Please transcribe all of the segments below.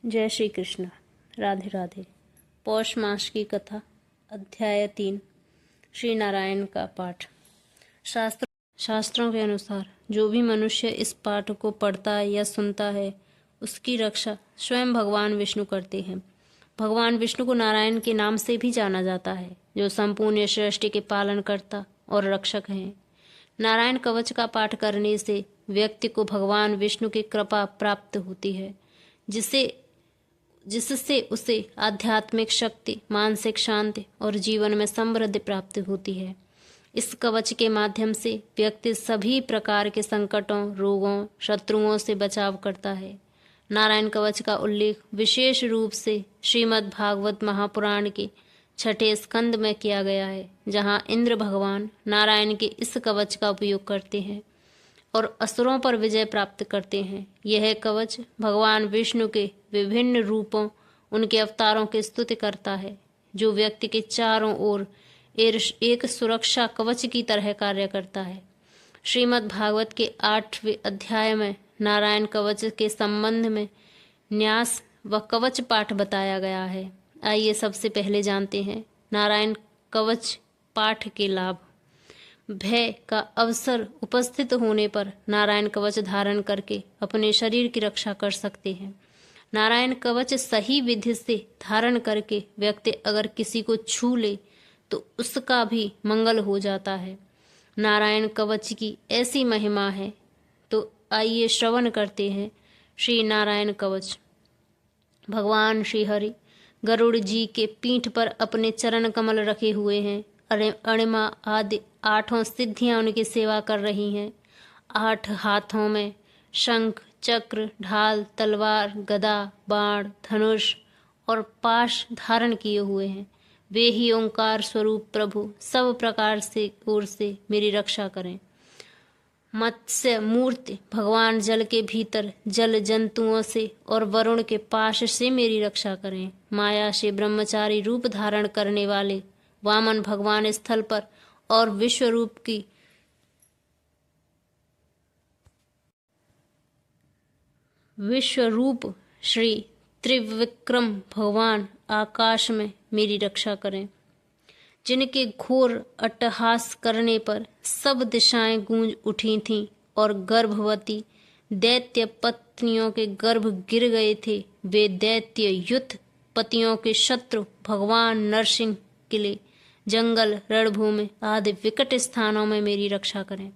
जय श्री कृष्ण। राधे राधे। पौष मास की कथा, अध्याय 3। श्री नारायण का पाठ। शास्त्रों के अनुसार जो भी मनुष्य इस पाठ को पढ़ता है या सुनता है, उसकी रक्षा स्वयं भगवान विष्णु करते हैं। भगवान विष्णु को नारायण के नाम से भी जाना जाता है, जो संपूर्ण सृष्टि के पालन करता और रक्षक हैं। नारायण कवच का पाठ करने से व्यक्ति को भगवान विष्णु की कृपा प्राप्त होती है, जिससे उसे आध्यात्मिक शक्ति, मानसिक शांति और जीवन में समृद्धि प्राप्त होती है। इस कवच के माध्यम से व्यक्ति सभी प्रकार के संकटों, रोगों, शत्रुओं से बचाव करता है। नारायण कवच का उल्लेख विशेष रूप से श्रीमद् भागवत महापुराण के 6ठे स्कंद में किया गया है, जहाँ इंद्र भगवान नारायण के इस कवच का उपयोग करते हैं और असुरों पर विजय प्राप्त करते हैं। यह कवच भगवान विष्णु के विभिन्न रूपों, उनके अवतारों की स्तुति करता है, जो व्यक्ति के चारों ओर एक सुरक्षा कवच की तरह कार्य करता है। श्रीमद् भागवत के 8वें अध्याय में नारायण कवच के संबंध में न्यास व कवच पाठ बताया गया है। आइए सबसे पहले जानते हैं नारायण कवच पाठ के लाभ। भय का अवसर उपस्थित होने पर नारायण कवच धारण करके अपने शरीर की रक्षा कर सकते हैं। नारायण कवच सही विधि से धारण करके व्यक्ति अगर किसी को छू ले तो उसका भी मंगल हो जाता है। नारायण कवच की ऐसी महिमा है, तो आइए श्रवण करते हैं। श्री नारायण कवच। भगवान श्री हरि गरुड़ जी के पीठ पर अपने चरण कमल रखे हुए हैं। अणिमा आदि 8 सिद्धियां उनकी सेवा कर रही हैं। 8 हाथों में शंख, चक्र, ढाल, तलवार, गदा, बाण, धनुष और पाश धारण किए हुए हैं। वे ही ओंकार स्वरूप प्रभु सब प्रकार से ओर से मेरी रक्षा करें। मत्स्य मूर्ति भगवान जल के भीतर जल जंतुओं से और वरुण के पाश से मेरी रक्षा करें। माया से ब्रह्मचारी रूप धारण करने वाले वामन भगवान स्थल पर और विश्वरूप श्री त्रिविक्रम भगवान आकाश में मेरी रक्षा करें। जिनके घोर अट्टहास करने पर सब दिशाएं गूंज उठी थीं और गर्भवती दैत्य पत्नियों के गर्भ गिर गए थे, वे दैत्य युद्ध पतियों के शत्रु भगवान नरसिंह किले, जंगल, रणभूमि आदि विकट स्थानों में मेरी रक्षा करें।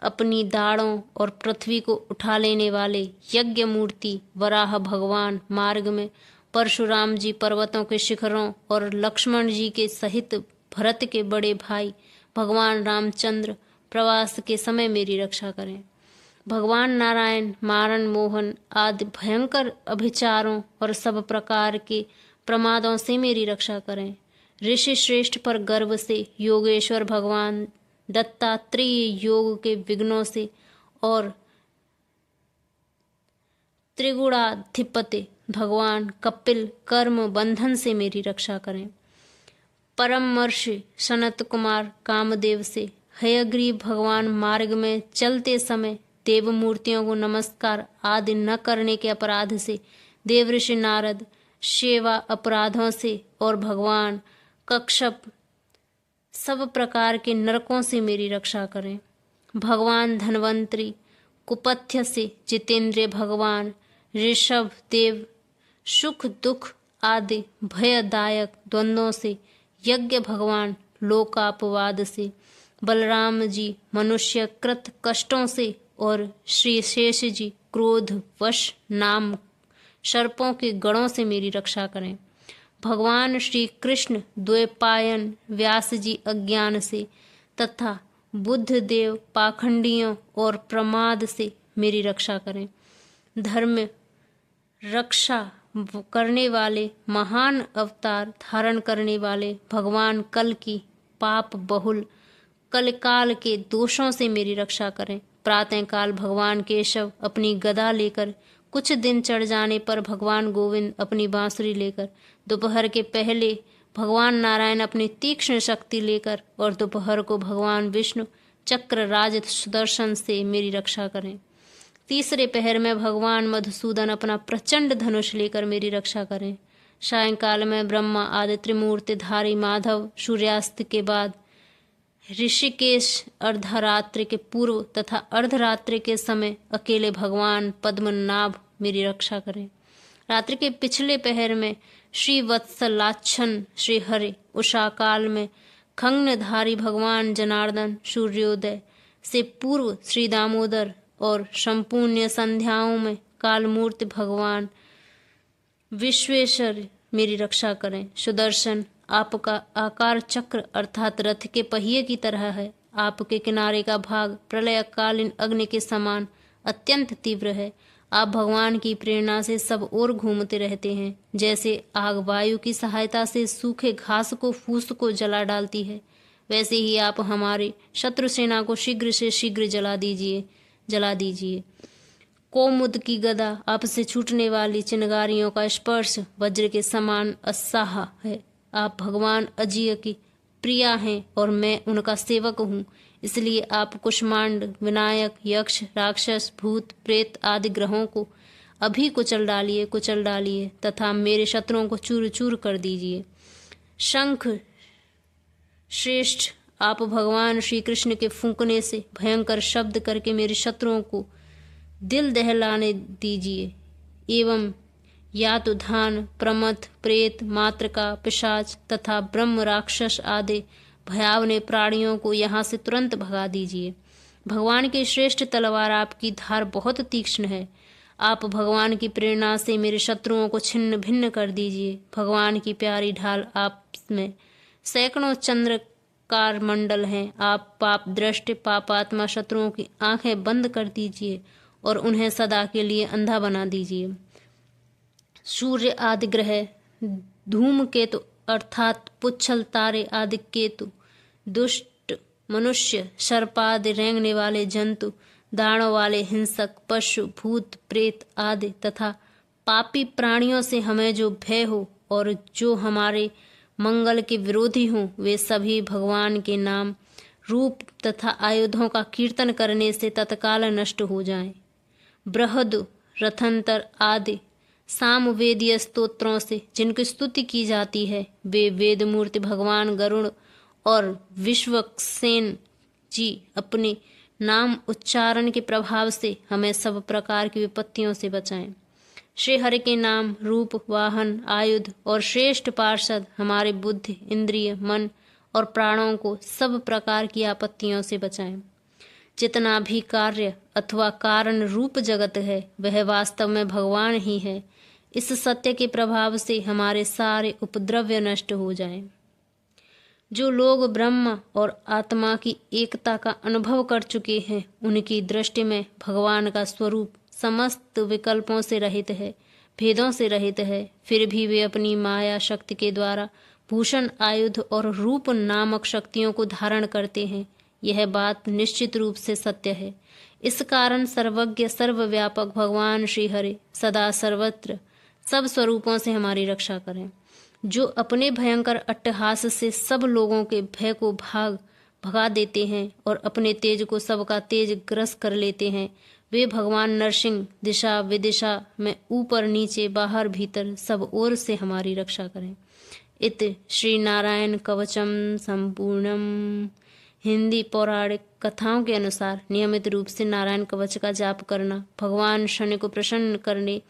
अपनी दाढ़ों और पृथ्वी को उठा लेने वाले यज्ञ मूर्ति वराह भगवान मार्ग में परशुराम जी पर्वतों के शिखरों और लक्ष्मण जी के सहित भरत के बड़े भाई भगवान रामचंद्र प्रवास के समय मेरी रक्षा करें। भगवान नारायण मारण मोहन आदि भयंकर अभिचारों और सब प्रकार के प्रमादों से मेरी रक्षा करें। ऋषि श्रेष्ठ पर गर्व से योगेश्वर भगवान दत्तात्रेय योग के विघ्नों से और त्रिगुणाधिपति भगवान कपिल कर्म बंधन से मेरी रक्षा करें। परमर्षि सनत कुमार कामदेव से हयग्रीव भगवान मार्ग में चलते समय देव मूर्तियों को नमस्कार आदि न करने के अपराध से, देवऋषि नारद सेवा अपराधों से और भगवान कश्यप सब प्रकार के नरकों से मेरी रक्षा करें। भगवान धन्वंतरी कुपथ्य से जितेंद्रिय भगवान ऋषभ देव सुख दुख आदि भयदायक द्वंद्वों से, यज्ञ भगवान लोकापवाद से, बलराम जी मनुष्य कृत कष्टों से और श्री शेष जी क्रोध वश नाम सर्पों के गणों से मेरी रक्षा करें। भगवान श्री कृष्ण द्वैपायन व्यास जी अज्ञान से तथा बुद्ध देव पाखंडियों और प्रमाद से मेरी रक्षा करें। धर्म रक्षा करने वाले महान अवतार धारण करने वाले भगवान कल की पाप बहुल कलकाल के दोषों से मेरी रक्षा करें। प्रातःकाल भगवान केशव अपनी गदा लेकर, कुछ दिन चढ़ जाने पर भगवान गोविंद अपनी बांसुरी लेकर, दोपहर के पहले भगवान नारायण अपनी तीक्ष्ण शक्ति लेकर और दोपहर को भगवान विष्णु चक्र राज सुदर्शन से मेरी रक्षा करें। तीसरे पहर में भगवान मधुसूदन अपना प्रचंड धनुष लेकर मेरी रक्षा करें। सायंकाल में ब्रह्मा आदि त्रिमूर्तिधारी माधव सूर्यास्त के बाद, ऋषिकेश अर्धरात्रि के पूर्व तथा अर्धरात्रि के समय अकेले भगवान पद्मनाभ मेरी रक्षा करें। रात्रि के पिछले पहर में श्री वत्सलाच्छन श्री हरि, उषा काल में खंगधारी भगवान जनार्दन, सूर्योदय से पूर्व श्री दामोदर और संपूर्ण संध्याओं में कालमूर्ति भगवान विश्वेश्वर मेरी रक्षा करें। सुदर्शन आपका आकार चक्र अर्थात रथ के पहिए की तरह है। आपके किनारे का भाग प्रलयकालीन अग्नि के समान अत्यंत तीव्र है। आप भगवान की प्रेरणा से सब ओर घूमते रहते हैं। जैसे आग वायु की सहायता से सूखे घास को फूस को जला डालती है, वैसे ही आप हमारे शत्रु सेना को शीघ्र से शीघ्र जला दीजिए। कोमुद की गदा, आपसे छूटने वाली चिनगारियों का स्पर्श वज्र के समान अस्साह है। आप भगवान अजिय की प्रिया हैं और मैं उनका सेवक हूँ, इसलिए आप कुष्मांड, विनायक, यक्ष, राक्षस, भूत, प्रेत आदि ग्रहों को अभी कुचल डालिए तथा मेरे शत्रुओं को चूर चूर कर दीजिए। शंख श्रेष्ठ, आप भगवान श्री कृष्ण के फूंकने से भयंकर शब्द करके मेरे शत्रुओं को दिल दहलाने दीजिए। एवं यातुधान, प्रमथ, प्रेत, मातृका, पिशाच तथा ब्रह्म राक्षस आदि भयावने प्राणियों को यहाँ से तुरंत भगा दीजिए। भगवान की श्रेष्ठ तलवार आपकी धार बहुत तीक्ष्ण है। आप भगवान की प्रेरणा से मेरे शत्रुओं को छिन्न भिन्न कर दीजिए। भगवान की प्यारी ढाल आप में सैकड़ों चंद्रकार मंडल हैं। आप पाप दृष्ट पापात्मा शत्रुओं की आंखें बंद कर दीजिए और उन्हें सदा के लिए अंधा बना दीजिए। सूर्य आदि ग्रह, धूमकेतु अर्थात पुच्छल तारे आदि केतु, दुष्ट मनुष्य, सर्पादि रेंगने वाले जंतु, दाणों वाले हिंसक, पशु, भूत, प्रेत आदि तथा पापी प्राणियों से हमें जो भय हो और जो हमारे मंगल के विरोधी हों, वे सभी भगवान के नाम, रूप तथा आयुधों का कीर्तन करने से तत्काल नष्ट हो जाएं। बृहद, रथंतर आदि सामवेदीय स्तोत्रों से जिनकी स्तुति की जाती है, वे वेद मूर्ति भगवान गरुड़ और विश्वक्सेन जी अपने नाम उच्चारण के प्रभाव से हमें सब प्रकार की विपत्तियों से बचाएं। श्री हरि के नाम, रूप, वाहन, आयुध और श्रेष्ठ पार्षद हमारे बुद्धि, इंद्रिय, मन और प्राणों को सब प्रकार की आपत्तियों से बचाएं। जितना भी कार्य अथवा कारण रूप जगत है, वह वास्तव में भगवान ही है। इस सत्य के प्रभाव से हमारे सारे उपद्रव्य नष्ट हो जाएं। जो लोग ब्रह्म और आत्मा की एकता का अनुभव कर चुके हैं, उनकी दृष्टि में भगवान का स्वरूप समस्त विकल्पों से रहित है, भेदों से रहित है। फिर भी वे अपनी माया शक्ति के द्वारा भूषण, आयुध और रूप नामक शक्तियों को धारण करते हैं। यह बात निश्चित रूप से सत्य है। इस कारण सर्वज्ञ सर्वव्यापक भगवान श्री हरि सदा सर्वत्र सब स्वरूपों से हमारी रक्षा करें। जो अपने भयंकर अट्टहास से सब लोगों के भय को भगा देते हैं और अपने तेज को सबका तेज ग्रस कर लेते हैं, वे भगवान नरसिंह दिशा विदिशा में ऊपर नीचे बाहर भीतर सब ओर से हमारी रक्षा करें। इत श्री नारायण कवचम संपूर्णम। हिंदी पौराणिक कथाओं के अनुसार नियमित रूप से नारायण कवच का जाप करना भगवान शनि को प्रसन्न करने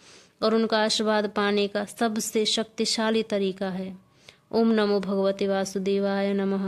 और उनका आशीर्वाद पाने का सबसे शक्तिशाली तरीका है। ओम नमो भगवते वासुदेवाय नमः।